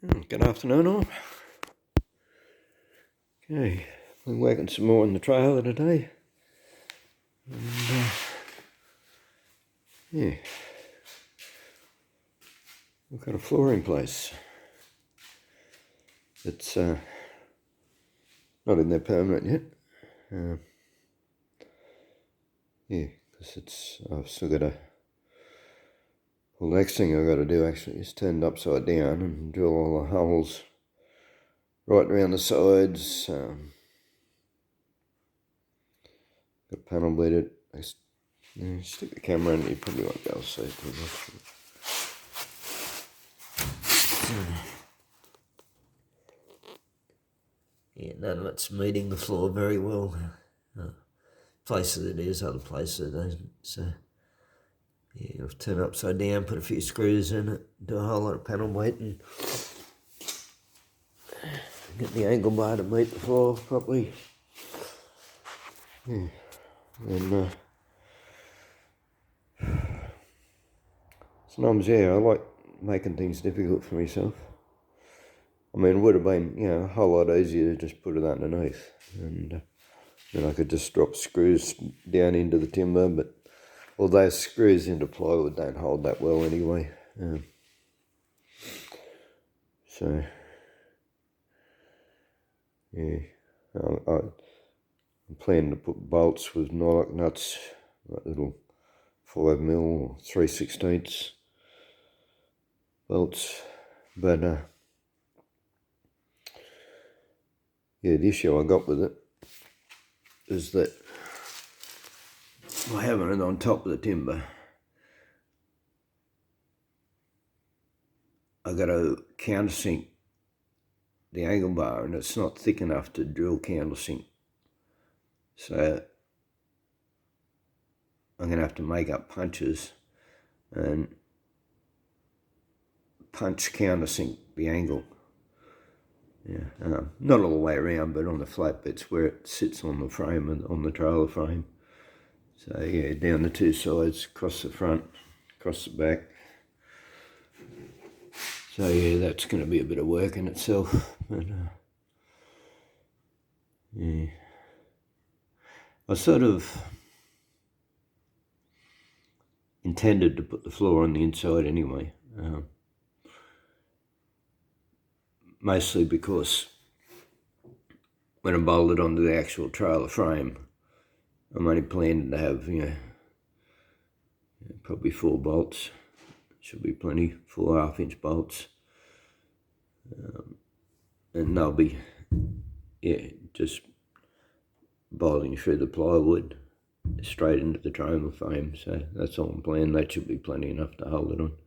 Good afternoon all. Okay, we're working some more on the trailer today. And, yeah, we've got a floor in place. It's not in there permanent yet. Yeah, because I've still got well, the next thing I've got to do actually is turn it upside down and drill all the holes right around the sides. Got panel beaded. Stick the camera in, you probably won't be able to see it too much. Yeah, none of it's meeting the floor very well. Places it is, other places it isn't. So, yeah, I've turned it upside down, put a few screws in it, do a whole lot of panel weight, and get the angle bar to meet the floor properly. Yeah, and sometimes, yeah, I like making things difficult for myself. I mean, it would have been, a whole lot easier to just put it underneath, and then I could just drop screws down into the timber, but all those screws into plywood don't hold that well anyway. So, yeah, I'm planning to put bolts with nylock nuts, like little 5mm or 3/16 bolts, but yeah, the issue I got with it is that by having it on top of the timber, I got to countersink the angle bar, and it's not thick enough to drill countersink. So I'm going to have to make up punches and punch countersink the angle. Yeah, not all the way around, but on the flat bits where it sits on the frame and on the trailer frame. So yeah, down the two sides, across the front, across the back. So yeah, that's going to be a bit of work in itself. But yeah, I sort of intended to put the floor on the inside anyway. Mostly because when I bolted onto the actual trailer frame, I'm only planning to have, probably 4 bolts. Should be plenty, 4 half-inch bolts. And they'll be, just bolting through the plywood straight into the trailer frame. So that's all I'm planning. That should be plenty enough to hold it on.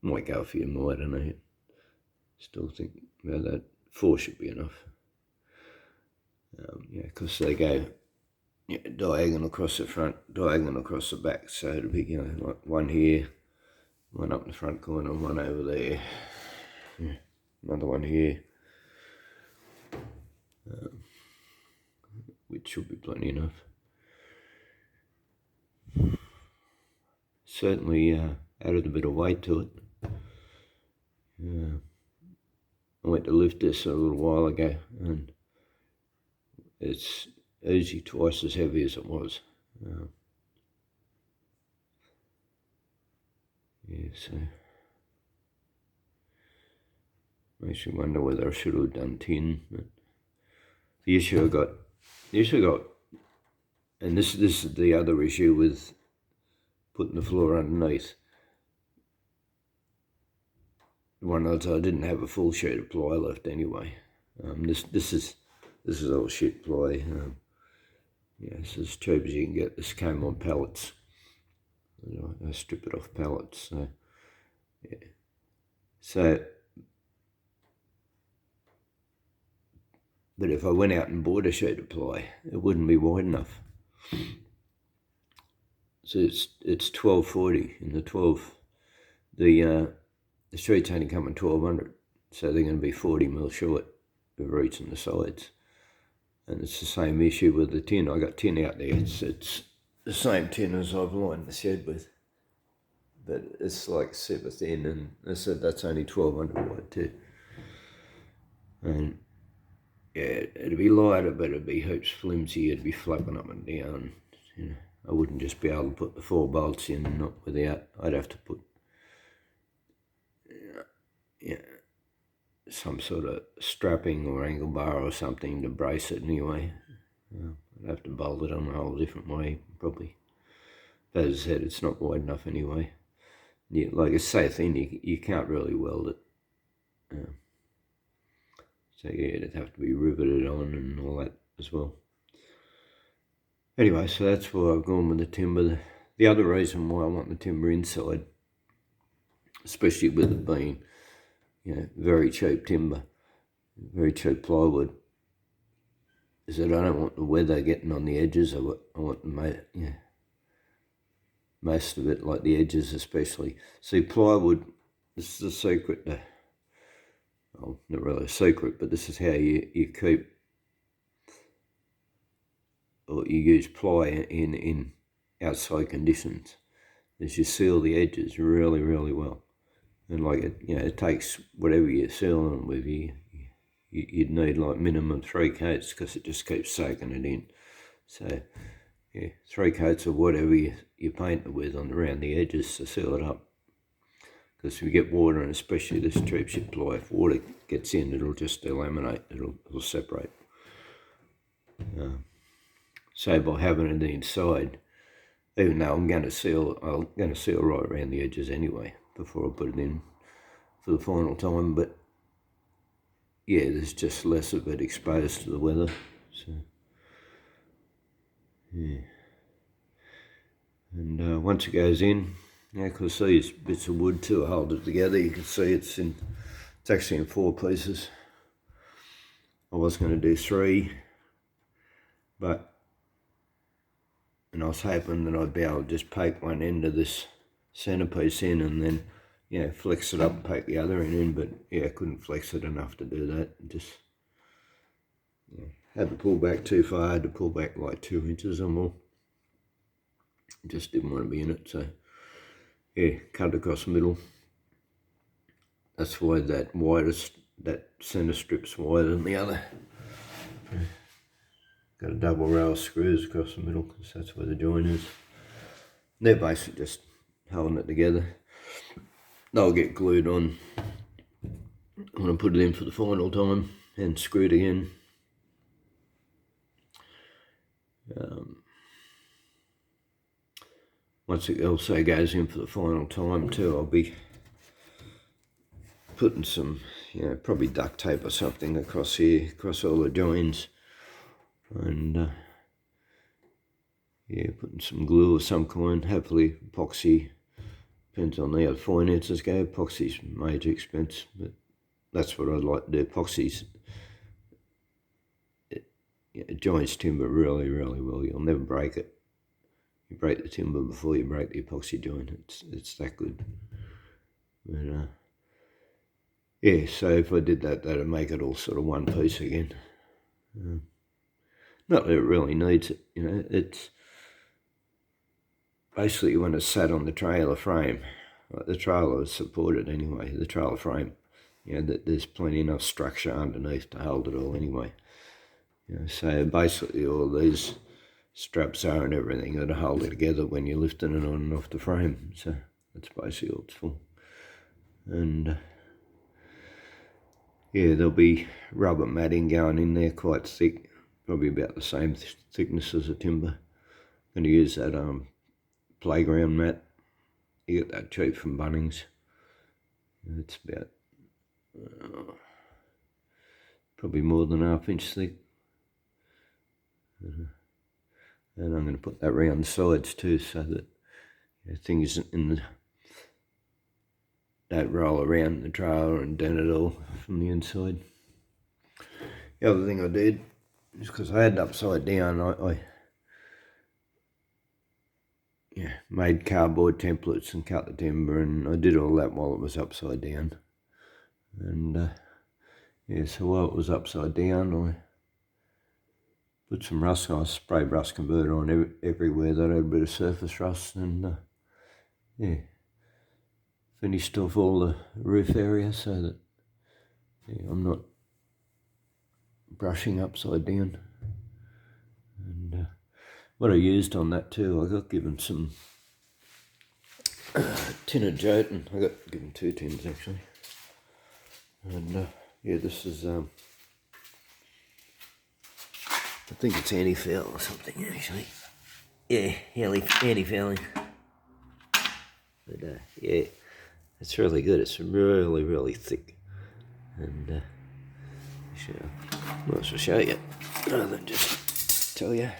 Might go a few more, I don't know. Still think about that. 4 should be enough. Because they go diagonal across the front, diagonal across the back. So it'll be, like one here, one up in the front corner, one over there, another one here, which should be plenty enough. Certainly added a bit of weight to it. I went to lift this a little while ago, and it's easy twice as heavy as it was. So makes me wonder whether I should have done tin. But the issue I got, and this is the other issue with putting the floor underneath. One of those, I didn't have a full sheet of ply left anyway. This is all shit ply. It's as cheap as you can get. This came on pallets. I strip it off pallets. So yeah. So, but if I went out and bought a sheet of ply, it wouldn't be wide enough. So it's 1240 in the 12. The sheets only come in 1200, so they're going to be 40mm short of reaching the sides. And it's the same issue with the tin. I got tin out there. It's the same tin as I've lined the shed with. but it's like super thin, and I said that's only 1200 watt too. And yeah, it'd be lighter, but it'd be heaps flimsy. It'd be flapping up and down. You know, I wouldn't just be able to put the 4 bolts in, not without. I'd have to put some sort of strapping or angle bar or something to brace it anyway. I'd have to bolt it on a whole different way, probably. But as I said, it's not wide enough anyway. Yeah, like it's so thin, you can't really weld it. So yeah, it'd have to be riveted on and all that as well. Anyway, so that's why I've gone with the timber. The other reason why I want the timber inside, especially with it being, very cheap timber, very cheap plywood, is that I don't want the weather getting on the edges. I want most of it, like the edges especially. See, plywood, this is a secret. Well, not really a secret, but this is how you keep, or you use ply in outside conditions, is you seal the edges really, really well. And like it takes whatever you're sealing them with, you'd need like minimum 3 coats because it just keeps soaking it in. So yeah, 3 coats of whatever you paint it with around the edges to seal it up. Because if you get water, and especially this cheap shit ply, if water gets in, it'll just delaminate, it'll separate. So by having it inside, even though I'm going to seal right around the edges anyway before I put it in for the final time, but yeah, there's just less of it exposed to the weather. So yeah, and once it goes in, because these bits of wood too hold it together. You can see it's actually in 4 pieces. I was going to do 3, and I was hoping that I'd be able to just poke one end of this centerpiece in and then, flex it up and poke the other end in, but I couldn't flex it enough to do that. Just had to pull back too far, had to pull back like 2 inches or more. Just didn't want to be in it, so cut across the middle. That's why that center strip's wider than the other. Got a double row of screws across the middle because that's where the joint is. They're basically just holding it together. They'll get glued on when I put it in for the final time and screwed again. Once it also goes in for the final time too, I'll be putting some, probably duct tape or something across here, across all the joins, and putting some glue of some kind, hopefully epoxy. Depends on how the finances go. Epoxy's major expense, but that's what I'd like to do. Epoxy's, it joins timber really, really well. You'll never break it. You break the timber before you break the epoxy joint. It's that good. But so if I did that, that'd make it all sort of one piece again. Not that it really needs it, it's basically when it's sat on the trailer frame. Like the trailer is supported anyway, the trailer frame, that there's plenty enough structure underneath to hold it all anyway. So basically all these straps are and everything that hold it together when you're lifting it on and off the frame. So that's basically all it's for. And there'll be rubber matting going in there, quite thick, probably about the same thickness as the timber. I'm going to use that playground mat. You get that cheap from Bunnings. It's about probably more than ½ inch thick. And I'm going to put that around the sides too, so that things don't roll around the trailer and dent it all from the inside. The other thing I did is, because I had it upside down, I made cardboard templates and cut the timber, and I did all that while it was upside down. And so while it was upside down, I put some rust. I sprayed rust converter on everywhere that had a bit of surface rust, and finished off all the roof area so that I'm not brushing upside down. And what I used on that too, I got given some tin of Jotun. I got given 2 tins actually. And yeah, this is I think it's anti-foul or something actually. Yeah, anti-fouling. But yeah, it's really good. It's really thick. And might as well show you rather than just tell you.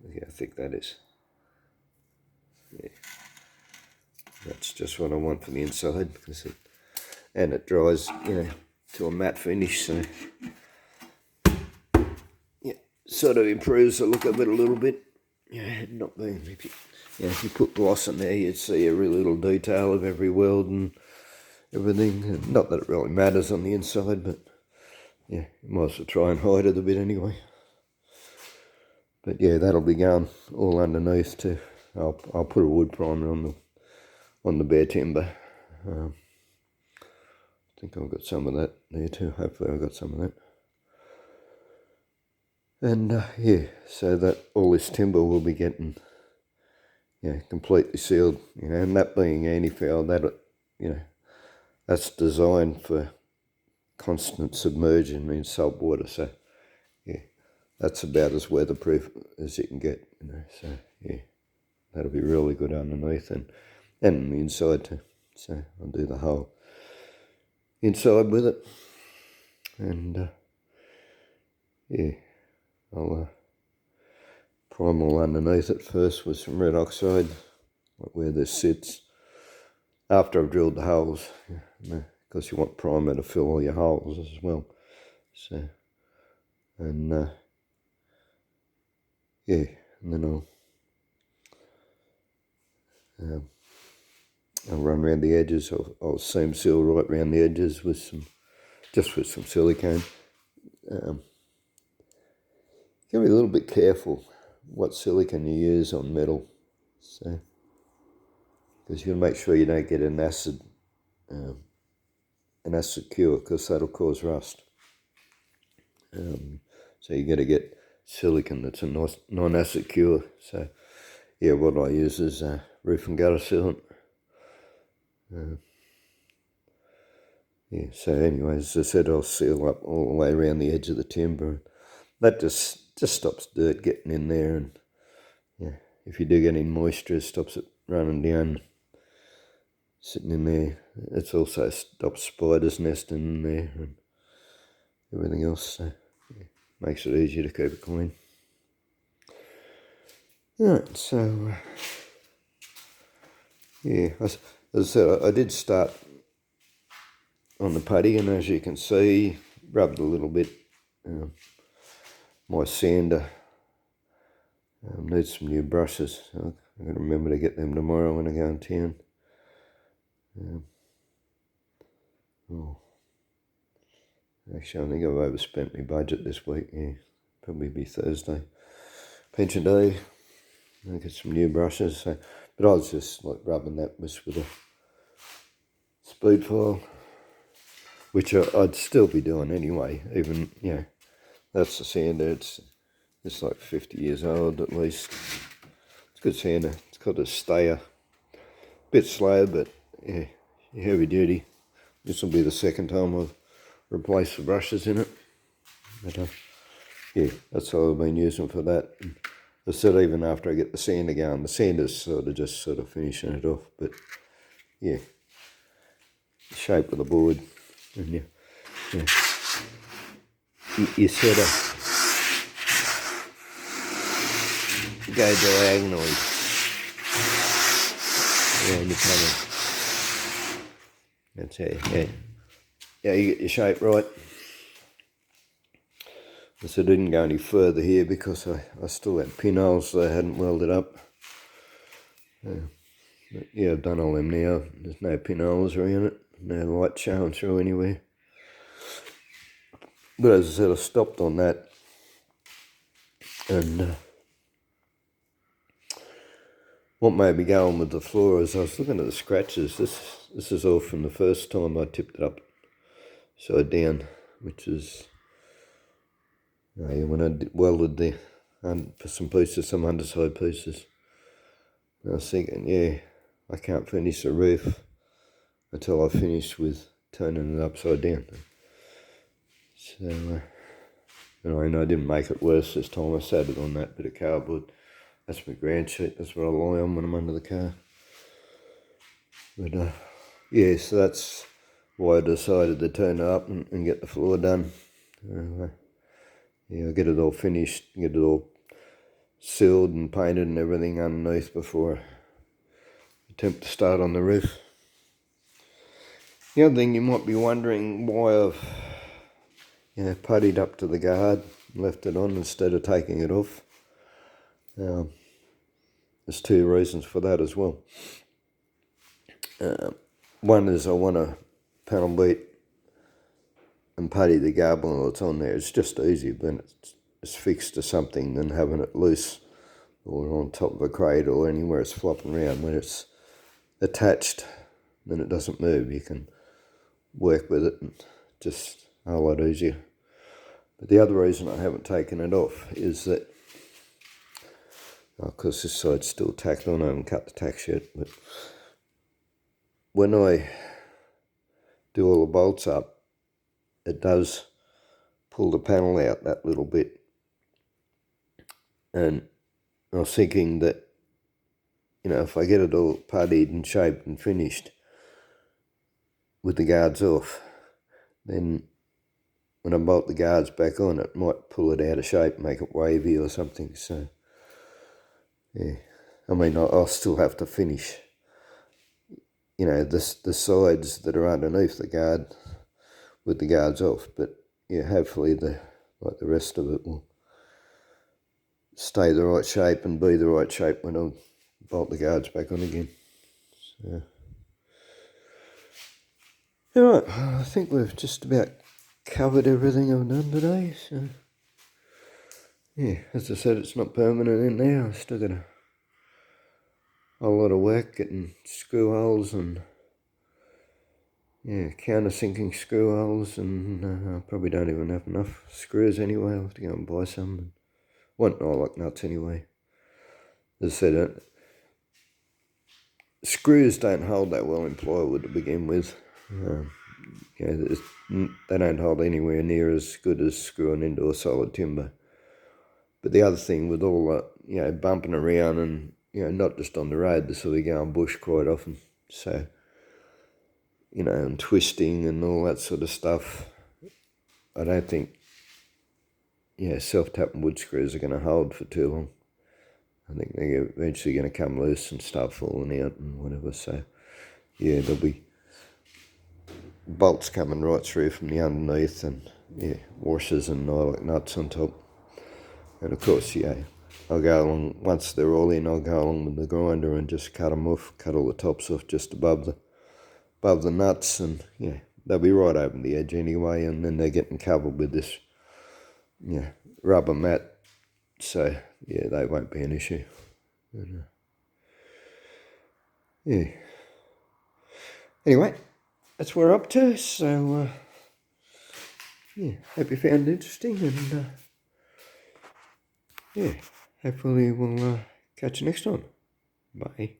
Look how thick that is. Yeah, that's just what I want for the inside, because it dries, to a matte finish. So yeah, sort of improves the look of it a little bit. Yeah, not being if you put gloss in there, you'd see a real little detail of every weld and everything. Not that it really matters on the inside, but yeah, you might as well try and hide it a bit anyway. But yeah, that'll be going all underneath too. I'll put a wood primer on the bare timber. I think I've got some of that there too. Hopefully I've got some of that. And yeah, so that all this timber will be getting completely sealed. And that being anti-foul, that's designed for constant submersion in salt water. So yeah, that's about as weatherproof as you can get. So yeah, that'll be really good underneath and on the inside too. So I'll do the whole inside with it. And yeah, I'll prime all underneath it first with some red oxide, like where this sits, after I've drilled the holes, because you want primer to fill all your holes as well. So, and yeah, and then I'll run around the edges. I'll seam seal right around the edges with some silicone. You gotta be a little bit careful what silicone you use on metal, so because you gotta make sure you don't get an acid cure, because that'll cause rust. So you got to get silicone that's a nice non-acid cure. So yeah, what I use is roof and gutter sealant. Yeah, so anyways, as I said, I'll seal up all the way around the edge of the timber. That just stops dirt getting in there, and yeah, if you do get any moisture, it stops it running down, sitting in there. It also stops spiders nesting in there and everything else, so yeah, makes it easier to keep it clean. Alright, so yeah, as I said, I did start on the putty, and as you can see, rubbed a little bit. My sander needs some new brushes, so I'm going to remember to get them tomorrow when I go in town. Actually, I think I've overspent my budget this week. Yeah, probably be Thursday. Pension day. I'll get some new brushes. So, but I was just like rubbing that with a speed file, which I'd still be doing anyway. Even that's the sander. It's like 50 years old at least. It's a good sander. It's got a stayer. Bit slow, but yeah, heavy duty. This will be the second time I've replaced the brushes in it. But yeah, that's all I've been using for that. And I said even after I get the sander going, the sander's sort of finishing it off. But yeah, the shape of the board, and you sort of go diagonally around your panel. That's how, you get your shape right. So I didn't go any further here because I still had pinholes that I hadn't welded up. But yeah, I've done all them now. There's no pinholes around it, no light showing through anywhere. But as I said, I stopped on that And what made me go on with the floor is I was looking at the scratches. This is all from the first time I tipped it up side down, which is when I welded the some pieces, some underside pieces. And I was thinking, yeah, I can't finish the roof until I finish with turning it upside down. So, I didn't make it worse this time. I sat it on that bit of cardboard. That's my ground sheet. That's what I lie on when I'm under the car. But yeah, so that's why I decided to turn it up and get the floor done. Yeah, get it all finished, get it all sealed and painted and everything underneath before I attempt to start on the roof. The other thing you might be wondering why I've puttied up to the guard, left it on instead of taking it off. There's two reasons for that as well. One is I want to panel beat and putty the guard while it's on there. It's just easier when it's fixed to something than having it loose or on top of a crate or anywhere it's flopping around. When it's attached, then it doesn't move. You can work with it and just a whole lot easier. But the other reason I haven't taken it off is that, of course this side's still tacked on. I haven't cut the tacks yet, but when I do all the bolts up, it does pull the panel out that little bit. And I was thinking that, if I get it all puttied and shaped and finished with the guards off, then when I bolt the guards back on, it might pull it out of shape, make it wavy or something. So, yeah, I mean, I'll still have to finish, the sides that are underneath the guard with the guards off. But yeah, hopefully the rest of it will stay the right shape and be the right shape when I bolt the guards back on again. So, alright, I think we've just about covered everything I've done today. So, yeah, as I said, it's not permanent in there. I've still got a whole lot of work getting screw holes and countersinking screw holes, and I probably don't even have enough screws anyway. I'll have to go and buy some. Want nylock nuts anyway. As I said, screws don't hold that well in plywood to begin with. They don't hold anywhere near as good as screwing into a solid timber. But the other thing with all that, bumping around and, not just on the road, they sort of go on bush quite often. So, and twisting and all that sort of stuff, I don't think, self-tapping wood screws are going to hold for too long. I think they're eventually going to come loose and start falling out and whatever. So, yeah, there'll be bolts coming right through from the underneath and, washers and nylock nuts on top. And of course, I'll go along, once they're all in, I'll go along with the grinder and just cut them off, cut all the tops off just above the nuts, and they'll be right over the edge anyway, and then they're getting covered with this rubber mat, so they won't be an issue. But, anyway, that's what we're up to. So hope you found it interesting, and hopefully we'll catch you next time. Bye.